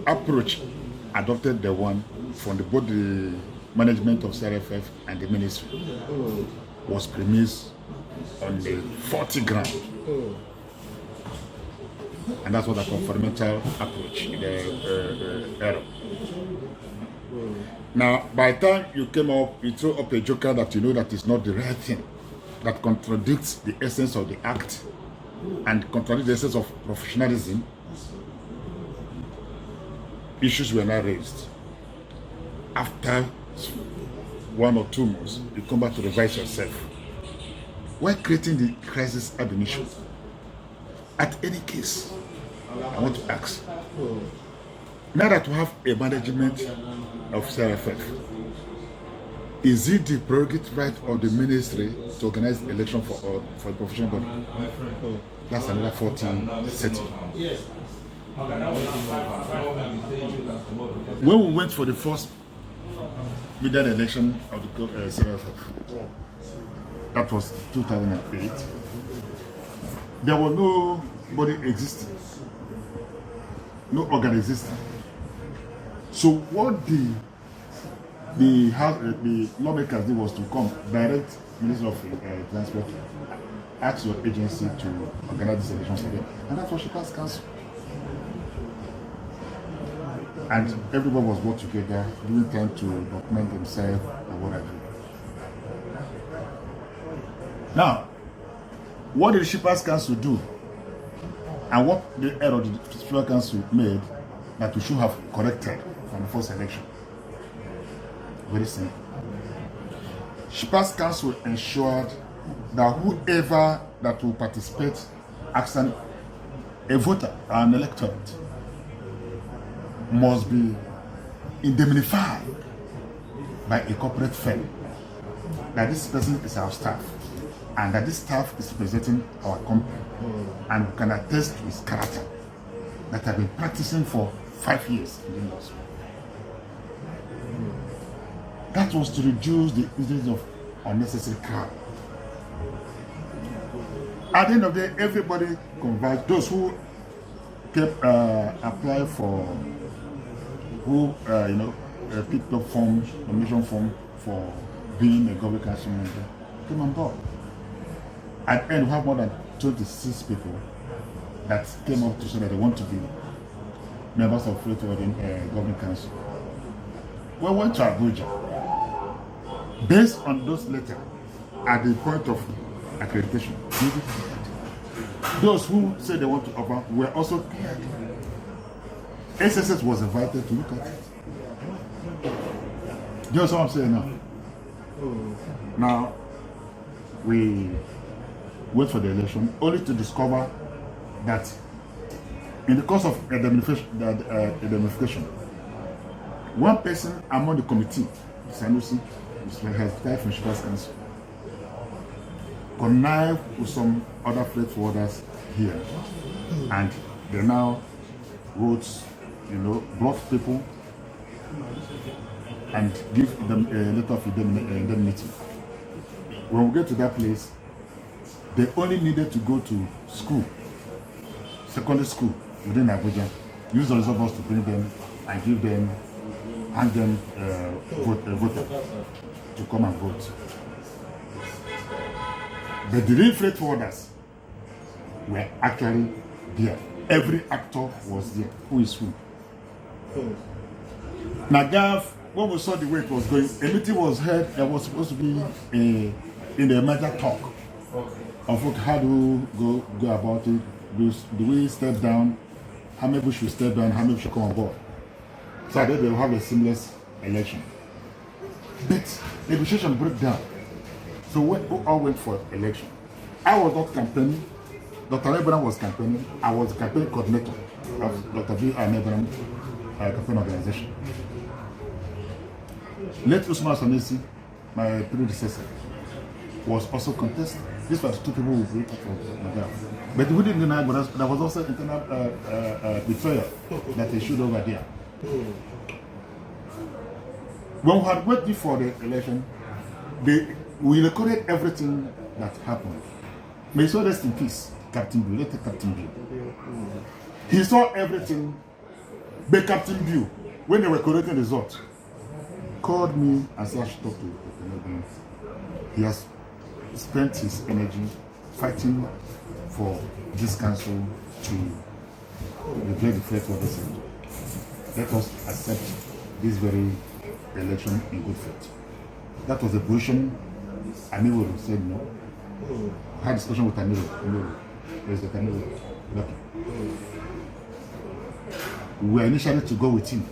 approach adopted the one from both the management of CRFF and the ministry was premised on the 40 ground. And that's what I call fundamental approach in the error. Now, by the time you came up, you throw up a joker that you know that is not the right thing, that contradicts the essence of the act and contradicts the essence of professionalism. Issues were not raised. After 1 or 2 months, you come back to revise yourself. Why creating the crisis ab initio? At any case, I want to ask, now that we have a management of CRFF, is it the prerogative right of the ministry to organize election for the professional body? That's another 40 setting. When we went for the first midterm election of the CRFF, that was 2008, there was nobody existing, no organ existing. So what the lawmakers did was to come direct Minister of Transport, ask your agency to organize this election for them, and that's what she passed council. And everybody was brought together, giving time to document themselves and whatever. Now, what did the Shippers Council do? And what the error the Shippers Council made that we should have corrected from the first election? Very simple. Shippers Council ensured that whoever that will participate as a voter or an electorate must be indemnified by a corporate firm, that this person is our staff and that this staff is representing our company and we can attest to his character that have been practicing for 5 years in the industry. That was to reduce the incidence of unnecessary crowd. At the end of the day, everybody converged. Those who kept apply for, who picked up forms, nomination form for being a government council member, came on board. At the end, we have more than 26 people that came up to say that they want to be members of the government council. We went to Abuja. Based on those letters, at the point of accreditation, those who said they want to offer were also cleared. SSS was invited to look at it. You know what I'm saying now? Now, we wait for the election only to discover that in the course of indemnification, one person among the committee, Sanusi, has died from Shippers Council, connived with some other freight forwarders here, and they now wrote, brought people and give them a letter of indemnity. When we get to that place, they only needed to go to school, secondary school within Abuja, use the reservoirs to bring them and give them, hand them a voter to come and vote. The real freight forwarders were actually there. Every actor was there. Who is who? Now, when we saw the way it was going, a meeting was held. There was supposed to be in the major talk of how do we go about it. Do we step down? How many should step down? How many should come on board? So that they will have a seamless election. But negotiation broke down. So we all went for election. I was not campaigning. Dr. Abraham was campaigning. I was the campaign coordinator of Dr. Abraham campaign organization. Late Usman Sanisi, my predecessor, was also contested. These were 2 people who were for Nigeria. But we didn't deny, but there was also internal betrayal that they showed over there. When we had waited for the election, we recorded everything that happened. May so rest in peace, Captain B, later Captain B. He saw everything But Captain Bill, when they were collecting the result, called me and said I should talk to him. He has spent his energy fighting for this council to declare the threat of the sector. Let us accept this very election in good faith. That was the position. Amiru said no. I had discussion with Amiru. President Amiru. We were initially to go with him.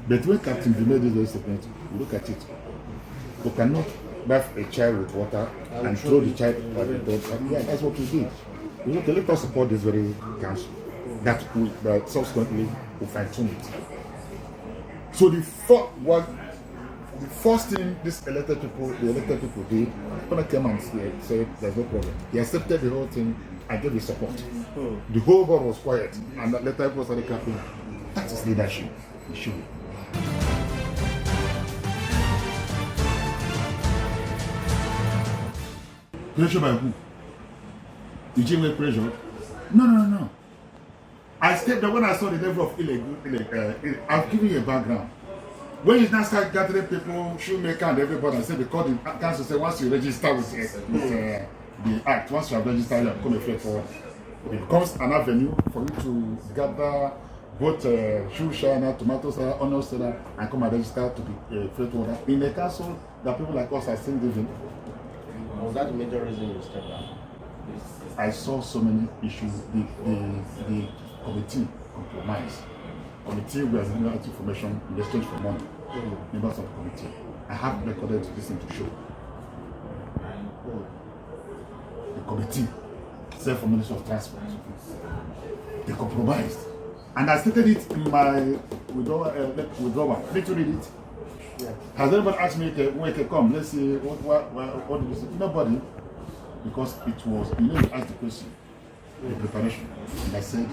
But when Captain Bill made this very statement, we look at it. We cannot bath a child with water and throw the child at the door. Yeah, that's what we did. We look, let us support this very council that we subsequently will fine-tune it. So the first thing the elected people did, when I came and said there's no problem. He accepted the whole thing and gave his support. The whole board was quiet, and later people started clapping. That is leadership. It should be. Pressure by who? Eugene Nweke pressure? No. I stepped there when I saw the level of illegal. I've given you a background. When you now start gathering people, shoemaker and everybody, and say because the council say once you register with the act, once you have registered, you have become a freight forwarder. It becomes an avenue for you to gather both shoe shiner, tomato seller, onion seller, and come and register to be a freight forwarder. In the council, that people like us are still living. Was that the major reason you stepped down? I saw so many issues. The committee compromised. Committee was giving out information in exchange for money. Members of the committee. I have recorded this thing to show. The committee, sent for Minister of Transport, they compromised. And I stated it in my withdrawal. Need to read it. Yeah. Has anyone asked me, Nweke, come, let's see, what did you say? Nobody. Because it was, you asked the question, the preparation. And I said,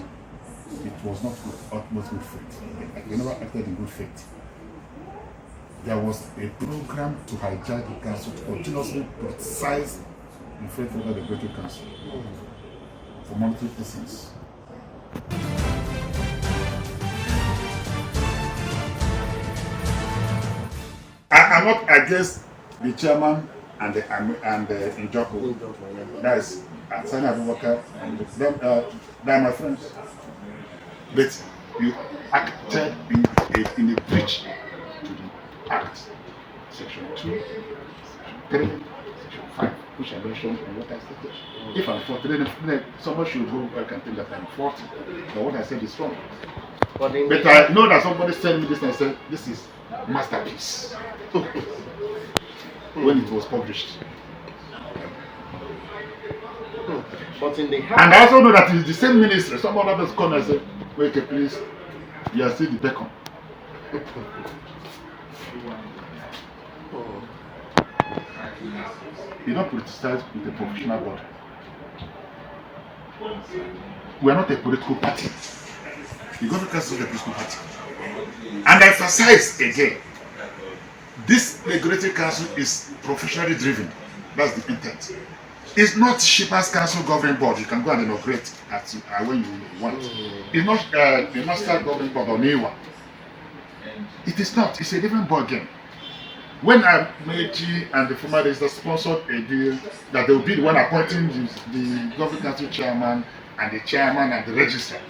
it was not with utmost good faith. I never acted in good faith. There was a program to hijack the council to continuously criticize the faith of the Greater Council for monetary essence. I am not against the chairman and the Njoko. That is Sani Abubakar and they are my friends. But you acted in a breach to the Act, Section 2, Section 3, Section 5, which I mentioned and what I stated. If I'm 40, then someone should go back and think that I'm 40. But what I said is wrong. But I know that somebody sent me this and said, this is masterpiece. When it was published. But in the and I also know that it's the same ministry. Someone else come and say, Nweke, please, you are still the beacon. You don't criticize with a professional body. We are not a political party. The government council is a political party. And I emphasize again, this regulatory council is professionally driven. That's the intent. It's not Shippers Council Governing Board. You can go and inaugurate at when you want. It's not the Master Governing Board or NEWA. It is not. It's a different board game. When Meiji and the former minister sponsored a deal that they will be the one appointing the Governing Council chairman and the chairman and the registrar,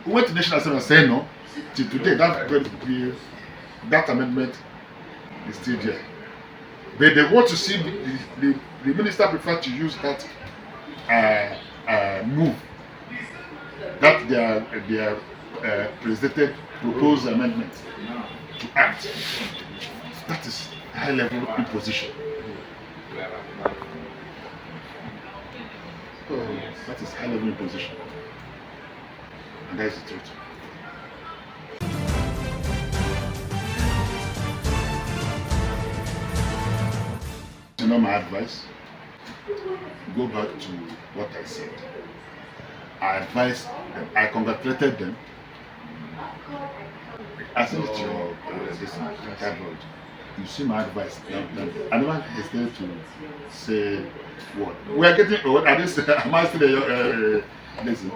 we went to National Assembly and said no. Till today, that amendment is still there. But they want to see the minister prefer to use that move that their presented proposed amendment to act. That is high level imposition. That is high level imposition. And that is the truth. You know my advice? Go back to what I said. I advised them, I congratulated them. I sent it to your tabloid. You see my advice. I never hesitated to say what. We are getting old. Am I still listen,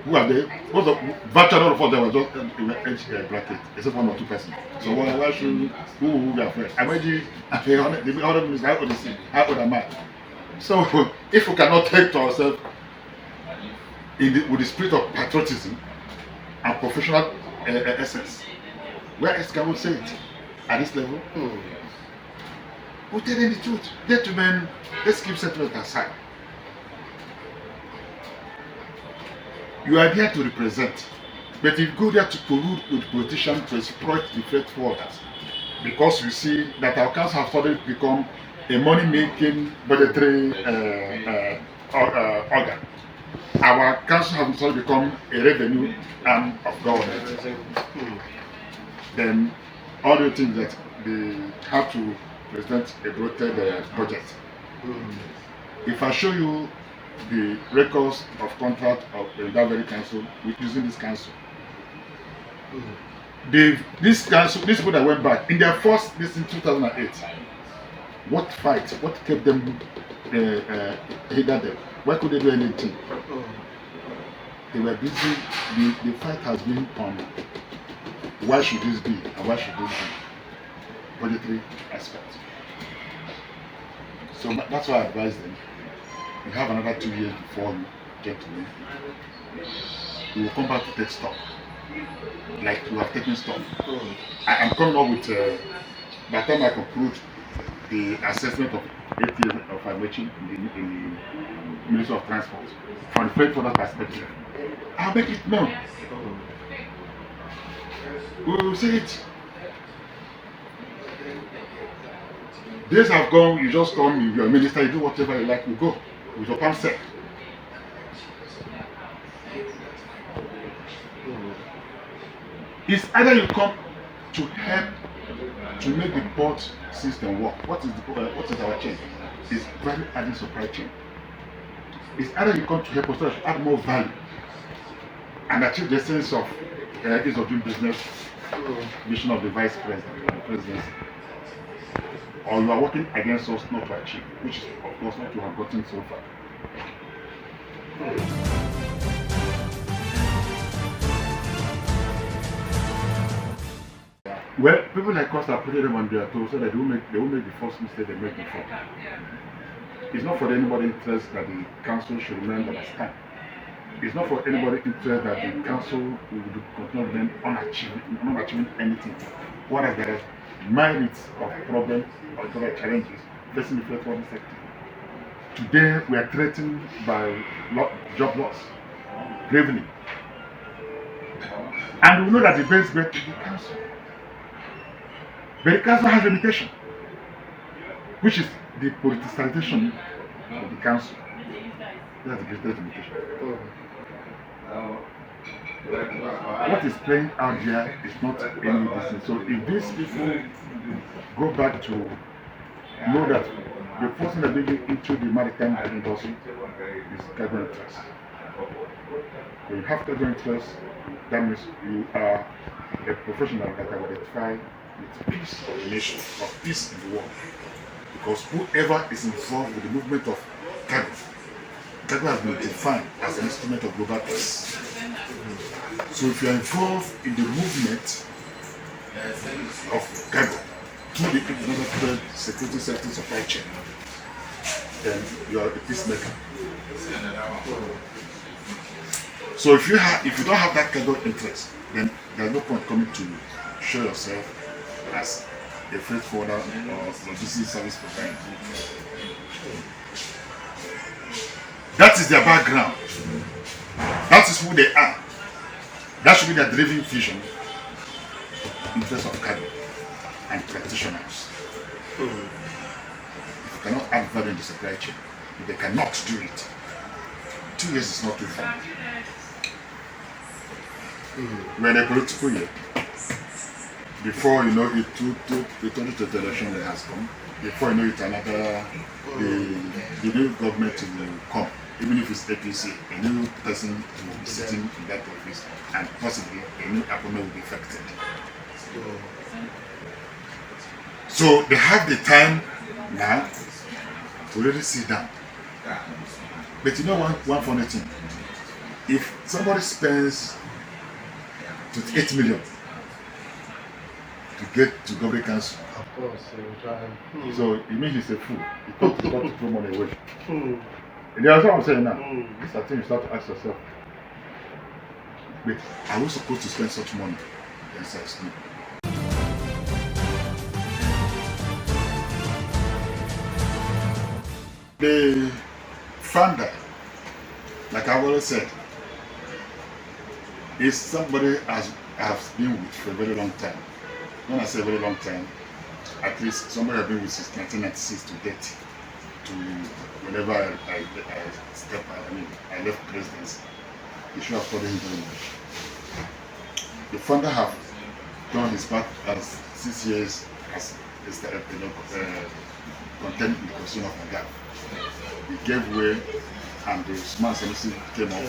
who are they? Most of virtually all of us, they were just in the age bracket, except one or two persons. So why should who will be afraid? I imagine the other minister, how old is he? How old am I? So if we cannot take to ourselves with the spirit of patriotism and professional essence, where else can we say it at this level? We'll tell them the truth. Gentlemen, let's keep sentiment aside. You are there to represent, but if you go there to collude with politicians to exploit the freight forwarders, because you see that our council has suddenly become a money-making budgetary organ. Our council has suddenly become a revenue arm of government. Then all the things that they have to present a bloated budget. If I show you the records of contract of that very council with using this council, this people that went back in their first this in 2008, what fight, what kept them hindered them? Why could they do anything? They were busy. The fight has been on why should this be and why should this be budgetary aspect. So that's why I advise them. You have another 2 years before you get to me. You will come back to take stock, like you have taken stock. I am coming up with, by the time I conclude the assessment of 8 years of averaging in the Ministry of Transport, from the freight forwarder perspective, I'll make it known. We will say it. Days have gone, you just come, you're a minister, you do whatever you like, you go with your palm set. It's either you come to help to make the port system work. What is our chain? It's value adding supply chain. It's either you come to help us to add more value and achieve the sense of ease of doing business, mission of the vice president and the presidency, or you are working against us not to achieve, which is of course what you have gotten so far. Well, people like us are putting them on their toes so that they will make the first mistake they make before. It's not for anybody's interest that the council should remain on a stand. It's not for anybody's interest that the council will continue not achieving anything. Whereas there are myriads of problems or other challenges facing the freight forwarding sector. Today we are threatened by job loss, gravely. And we know that the best bet is the council. But the council has limitation, which is the politicization of the council. That's the greatest limitation. What is playing out here is not any distance. So if these people go back to know that the person that bringing into the maritime industry is cargo interest. When you have cargo interest, that means you are a professional that can identify with peace of the nation, of peace in the world. Because whoever is involved with the movement of cargo has been defined as an instrument of global peace. So if you are involved in the movement of cargo through the international security sector supply chain, then you are a peacemaker. So if you don't have that cargo interest, then there's no point coming to show yourself as a freight forwarder or logistics service provider. That is their background. That is who they are. That should be their driving vision in terms of cargo and practitioners. If you cannot add value in the supply chain, if they cannot do it, 2 years is not too far. We're in a political year. Before you know it, the 2020 election has come. Before you know it, the new government will come. Even if it's APC, a new person will be sitting in that office, and possibly a new appointment will be affected. So they have the time now to really sit down. But you know one funny thing, if somebody spends 28 million to get to Government Council, Of course, he will try. so it means he's a fool. He thought to throw money away. And that's what I'm saying now. These are things you start to ask yourself. Wait, are we supposed to spend such money inside school? The founder, like I've always said, is somebody has been with for a very long time. When I say very long time, at least somebody has been with since 1996 to get to whenever I left presidency. You should have followed him very much. The founder have done his part as 6 years as content in the constitution of Nigeria. He gave way and the Usman Sanusi came up.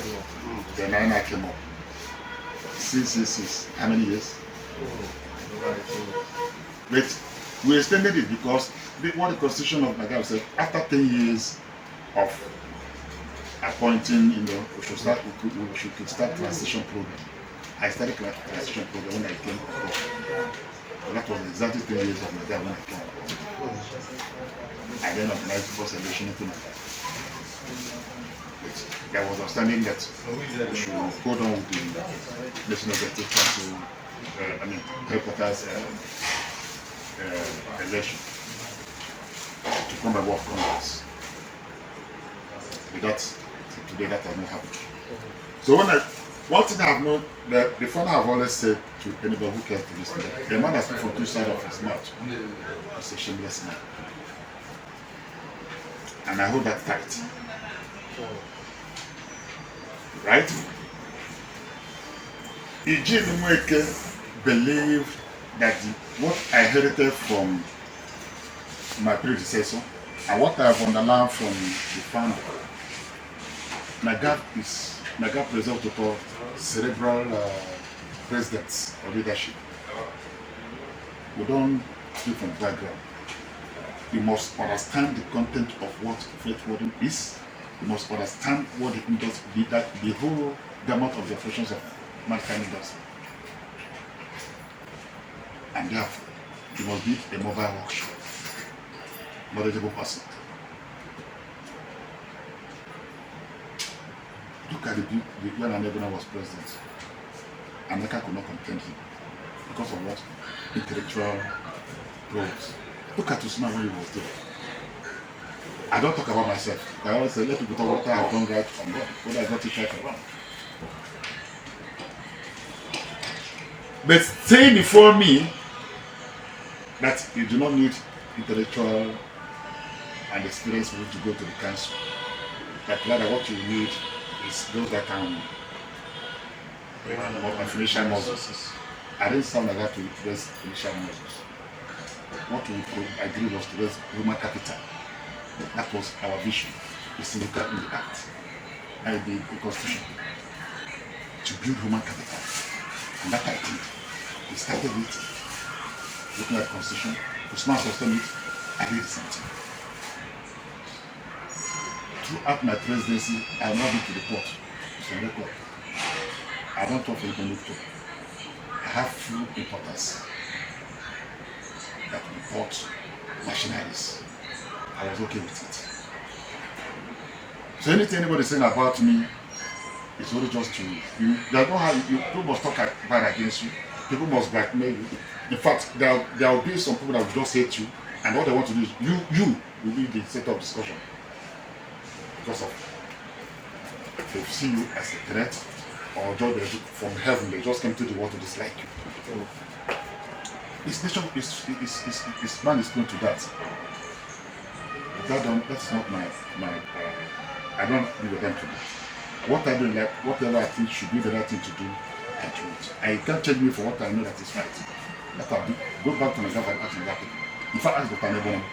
The Nana came up. 6 how many years? But we extended it because what the constitution of Nigeria said, after 10 years of appointing, we should start transition program. I started transition program when I came abroad. So that was exactly 10 years of Nigeria when I came abroad. I then organized the first election, anything like that. But there was understanding that we should go down with the National Executive Council, headquarters election to come and work Congress. But today that has not happened. So one thing I have known, the father have always said to anybody who cares to listen, the man has speaks from two sides of his mouth. He's a shameless man. And I hold that tight. Right? Eugene Nweke believed that what I inherited from my predecessor and what I have underlined from the founder, Naga preserved to call cerebral presidents or leadership. We don't speak from background. You must understand the content of what faith wording is. You must understand what it does, the whole gamut of the operations of mankind does. And therefore, you must be a mobile workshop, knowledgeable person. Look at when Anebuna was president. America could not contend him because of what? Intellectual roles. Look at Usman when he was there. I don't talk about myself. I always say, let people talk what I have done right from wrong, what I got it right from wrong. But say before me that you do not need intellectual and experienced people to go to the council. That rather what you need is those that can financial muscles. I didn't sound like that to raise financial muscles. What we could agree was to raise human capital. That was our vision. It's in the act and the constitution to build human capital. And that I did. We started it, looking at the constitution. Usman sustained it. I did something. Throughout my presidency, I have not been to the port. It's on record. I don't talk for economic talk. I have few importers that import machineries. I was okay with it. So anything anybody saying about me, it's only just to people must talk bad against you. People must blackmail you. In fact, there will be some people that will just hate you, and what they want to do is you will be the center of discussion. Because of they see you as a threat, or just from heaven they just came to the world to dislike you. It's nature. It's man is prone to that. But that's not my. I don't do with them to do. What I do, like whatever I think should be the right thing to do, I do it. I can't change me for what I know that is right. That I'll do. Go back to my government and ask me that. If I ask Dr. Eugene Nweke,